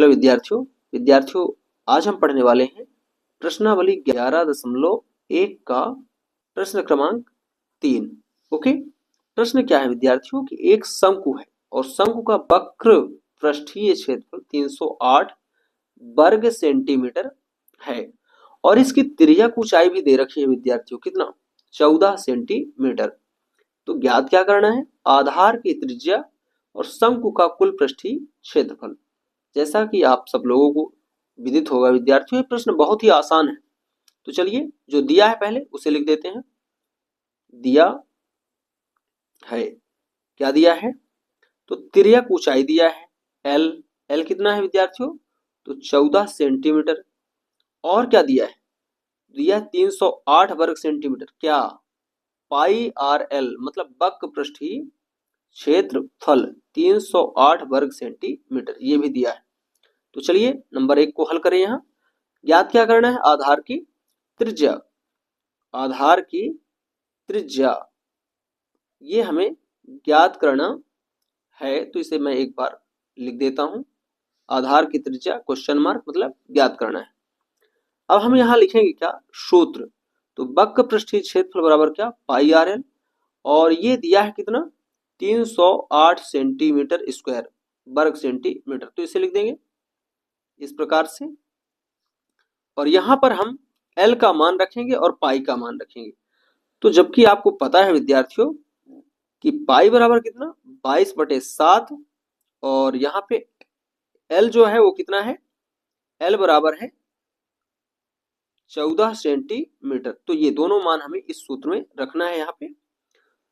Hello विद्यार्थियों आज हम पढ़ने वाले हैं प्रश्नावली 11.1 का प्रश्न क्रमांक 3। ओके, प्रश्न क्या है विद्यार्थियों कि एक शंकु है और शंकु का वक्र पृष्ठीय क्षेत्रफल 308 वर्ग सेंटीमीटर है और इसकी त्रिज्या ऊंचाई भी दे रखी है विद्यार्थियों, कितना 14 सेंटीमीटर। तो ज्ञात क्या करना है, आधार की त्रिज्या और शंकु का कुल पृष्ठीय क्षेत्रफल। जैसा कि आप सब लोगों को विदित होगा विद्यार्थियों, ये प्रश्न बहुत ही आसान है। तो चलिए जो दिया है पहले उसे लिख देते हैं। दिया है, क्या दिया है, तो तिर्यक ऊंचाई दिया है एल। एल कितना है विद्यार्थियों, तो 14 सेंटीमीटर। और क्या दिया है, दिया 308 वर्ग सेंटीमीटर। क्या, पाई आर एल मतलब वक्र पृष्ठीय क्षेत्रफल 308 वर्ग सेंटीमीटर, ये भी दिया है। तो चलिए नंबर 1 को हल करें। यहाँ ज्ञात क्या करना है, आधार की त्रिज्या। आधार की त्रिज्या ये हमें ज्ञात करना है, तो इसे मैं एक बार लिख देता हूं। आधार की त्रिज्या क्वेश्चन मार्क मतलब ज्ञात करना है। अब हम यहाँ लिखेंगे क्या, सूत्र। तो वक्र पृष्ठीय क्षेत्रफल बराबर क्या, पाई आर एल, और ये दिया है कितना 308 सेंटीमीटर स्क्वायर वर्ग सेंटीमीटर। तो इसे लिख देंगे इस प्रकार से, और यहां पर हम एल का मान रखेंगे और पाई का मान रखेंगे। तो जबकि आपको पता है विद्यार्थियों कि पाई बराबर कितना 22/7, और यहाँ पे एल जो है वो कितना है, एल बराबर है 14 सेंटीमीटर। तो ये दोनों मान हमें इस सूत्र में रखना है यहाँ पे।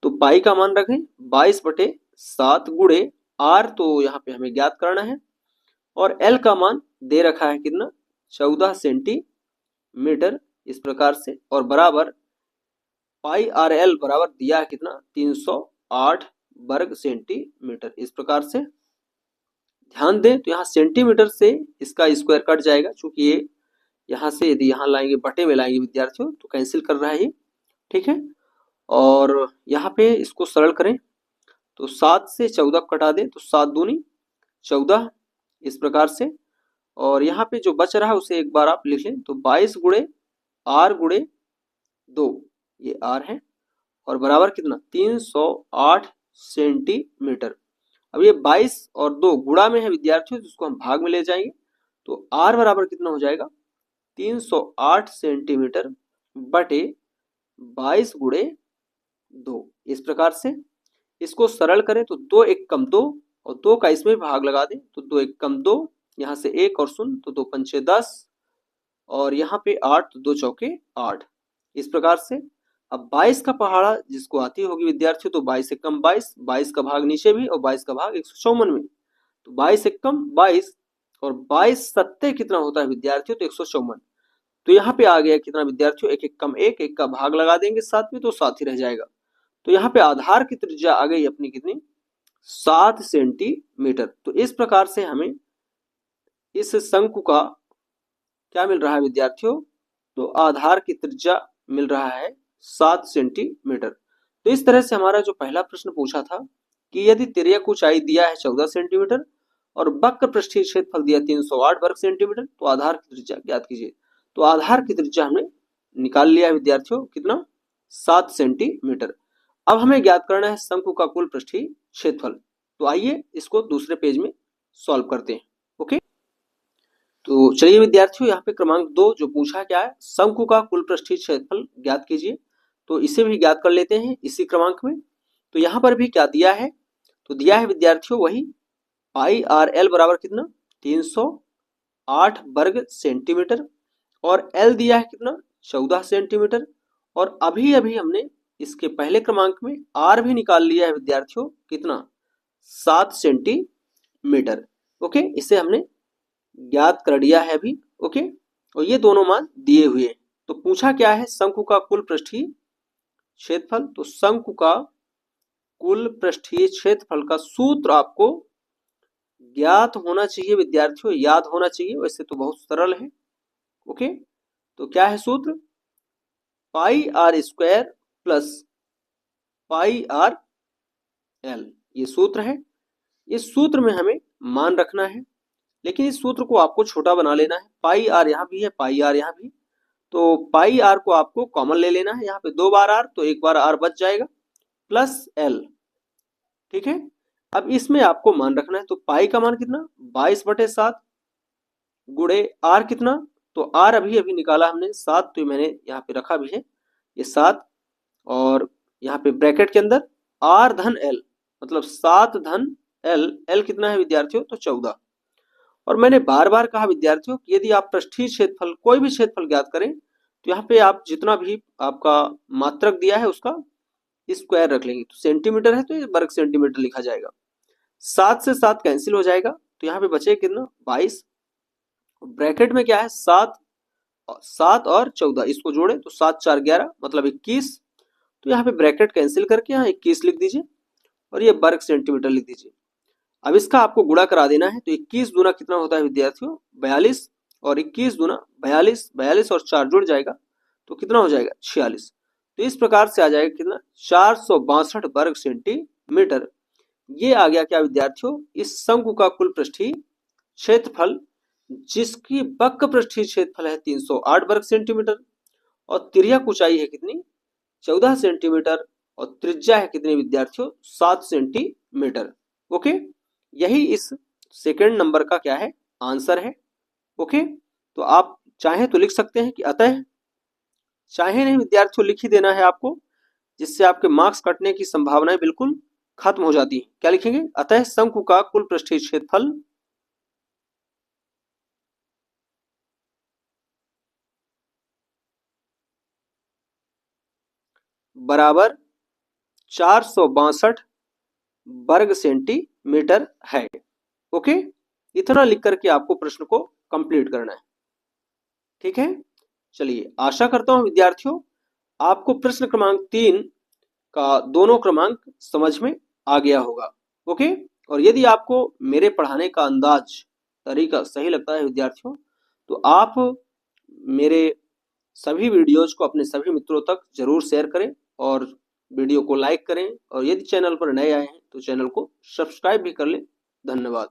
तो पाई का मान रखें 22/7 गुणे आर, तो यहाँ पे हमें ज्ञात करना है, और एल का मान दे रखा है कितना 14 सेंटीमीटर इस प्रकार से, और बराबर पाई आर एल बराबर दिया है कितना 308 वर्ग सेंटीमीटर इस प्रकार से। ध्यान दें तो यहाँ सेंटीमीटर से इसका स्क्वायर कट जाएगा, क्योंकि ये यहाँ से यदि यहाँ लाएंगे बटे में लाएंगे विद्यार्थियों तो कैंसिल कर रहा है ये, ठीक है। और यहाँ पे इसको सरल करें तो 7 से 14 कटा दें तो 7 दूनी 14 इस प्रकार से, और यहाँ पे जो बच रहा है उसे एक बार आप लिख लें तो 22 गुणे आर गुणे 2, ये आर है, और बराबर कितना 308 सेंटीमीटर। अब ये 22 और 2 गुणा में है विद्यार्थियों, जिसको हम भाग में ले जाएंगे तो आर बराबर कितना हो जाएगा 308 सेंटीमीटर बटे 22 गुणे 2 इस प्रकार से। इसको सरल करें तो 2 एक कम 2, और 2 का इसमें भाग लगा दें तो 2 एक कम 2, यहाँ से 1 और 0 तो 2 पंचे 10, और यहाँ पे 8 तो 2 चौके 8 इस प्रकार से। अब 22 का पहाड़ा जिसको आती होगी विद्यार्थियों, तो 22 एक कम 22, 22 का भाग नीचे भी और 22 का भाग 154 में, तो 22 एक कम 22, और 22 सत्ते कितना होता है विद्यार्थियों, तो 154। तो यहाँ पे आ गया कितना विद्यार्थियों, एक एक कम एक, एक का भाग लगा देंगे साथ में तो 7 ही रह जाएगा। तो यहाँ पे आधार की त्रिज्या आ गई अपनी कितनी 7 सेंटीमीटर। तो इस प्रकार से हमें इस शंकु का क्या मिल रहा है विद्यार्थियों, तो आधार की त्रिज्या मिल रहा है 7 सेंटीमीटर। तो इस तरह से हमारा जो पहला प्रश्न पूछा था कि यदि तिर्यक ऊंचाई दिया है 14 सेंटीमीटर और वक्र पृष्ठीय क्षेत्रफल दिया 308 वर्ग सेंटीमीटर, तो आधार की त्रिज्या ज्ञात कीजिए। तो आधार की त्रिज्या हमने निकाल लिया है विद्यार्थियों, कितना 7 सेंटीमीटर। अब हमें ज्ञात करना है शंकु का कुल पृष्ठीय क्षेत्रफल। तो आइए इसको दूसरे पेज में सॉल्व करते हैं। ओके, तो चलिए विद्यार्थियों यहाँ पे क्रमांक 2 जो पूछा क्या है, शंकु का कुल पृष्ठीय क्षेत्रफल ज्ञात कीजिए। तो इसे भी ज्ञात कर लेते हैं इसी क्रमांक में। तो यहाँ पर भी क्या दिया है, तो दिया है विद्यार्थियों वही पाई आर एल बराबर कितना 308 वर्ग सेंटीमीटर, और एल दिया है कितना 14 सेंटीमीटर, और अभी अभी हमने इसके पहले क्रमांक में आर भी निकाल लिया है विद्यार्थियों, कितना 7 सेंटीमीटर। ओके, इसे हमने ज्ञात कर दिया है अभी। ओके, और ये दोनों मान दिए हुए हैं। तो पूछा क्या है, शंकु का कुल पृष्ठीय क्षेत्रफल। तो शंकु का कुल पृष्ठीय क्षेत्रफल का सूत्र आपको ज्ञात होना चाहिए विद्यार्थियों, याद होना चाहिए, वैसे तो बहुत सरल है। ओके, तो क्या है सूत्र, pi r square plus pi r l, ये सूत्र है। इस सूत्र में हमें मान रखना है लेकिन इस सूत्र को आपको छोटा बना लेना है। पाई आर यहाँ भी है, पाई आर यहाँ भी, तो पाई आर को आपको कॉमन ले लेना है। यहाँ पे 2 बार आर, तो 1 बार आर बच जाएगा, प्लस एल। ठीक है, अब इसमें आपको मान रखना है, तो पाई का मान कितना, 22/7 गुणे आर कितना, तो आर अभी अभी निकाला हमने 7, तो मैंने यहाँ पे रखा भी है ये 7, और यहाँ पे ब्रैकेट के अंदर आर धन एल, मतलब 7 धन एल। एल कितना है विद्यार्थियों, तो 14। और मैंने बार बार कहा विद्यार्थियों कि यदि आप पृष्ठीय क्षेत्रफल, कोई भी क्षेत्रफल ज्ञात करें, तो यहाँ पे आप जितना भी आपका मात्रक दिया है उसका स्क्वायर रख लेंगे। तो सेंटीमीटर है तो ये वर्ग सेंटीमीटर लिखा जाएगा। 7 से 7 कैंसिल हो जाएगा, तो यहाँ पे बचे कितना, 22। ब्रैकेट में क्या है, 7 और 14, इसको जोड़े तो 7 4 11 मतलब 21। तो यहाँ पे ब्रैकेट कैंसिल करके यहाँ 21 लिख दीजिए, और ये वर्ग सेंटीमीटर लिख दीजिए। अब इसका आपको गुणा करा देना है, तो 21 दूना कितना होता है विद्यार्थियों, 42, और 21 दूना 42, 42 और 4 जुड़ जाएगा तो कितना हो जाएगा, 46। तो इस प्रकार से आ जाएगा कितना, 462 वर्ग सेंटीमीटर। ये आ गया क्या विद्यार्थियों, इस शंकु का कुल पृष्ठीय क्षेत्रफल, जिसकी वक्र पृष्ठीय क्षेत्रफल है 308 वर्ग सेंटीमीटर, और तिर्यक ऊंचाई है कितनी, 14 सेंटीमीटर, और त्रिज्या है कितनी विद्यार्थियों, 7 सेंटीमीटर। ओके, यही इस सेकंड नंबर का क्या है, आंसर है। ओके, तो आप चाहे तो लिख सकते हैं कि अतः, चाहे नहीं विद्यार्थियों लिख ही देना है आपको, जिससे आपके मार्क्स कटने की संभावनाएं बिल्कुल खत्म हो जाती है। क्या लिखेंगे, अतः शंकु का कुल पृष्ठीय क्षेत्रफल बराबर 462 वर्ग सेंटीमीटर है। ओके, इतना लिख करके आपको प्रश्न को कंप्लीट करना है। ठीक है, चलिए आशा करता हूं विद्यार्थियों आपको प्रश्न क्रमांक 3 का दोनों क्रमांक समझ में आ गया होगा। ओके, और यदि आपको मेरे पढ़ाने का अंदाज, तरीका सही लगता है विद्यार्थियों, तो आप मेरे सभी वीडियोज को अपने सभी मित्रों तक जरूर शेयर करें, और वीडियो को लाइक करें, और यदि चैनल पर नए आए हैं तो चैनल को सब्सक्राइब भी कर लें। धन्यवाद।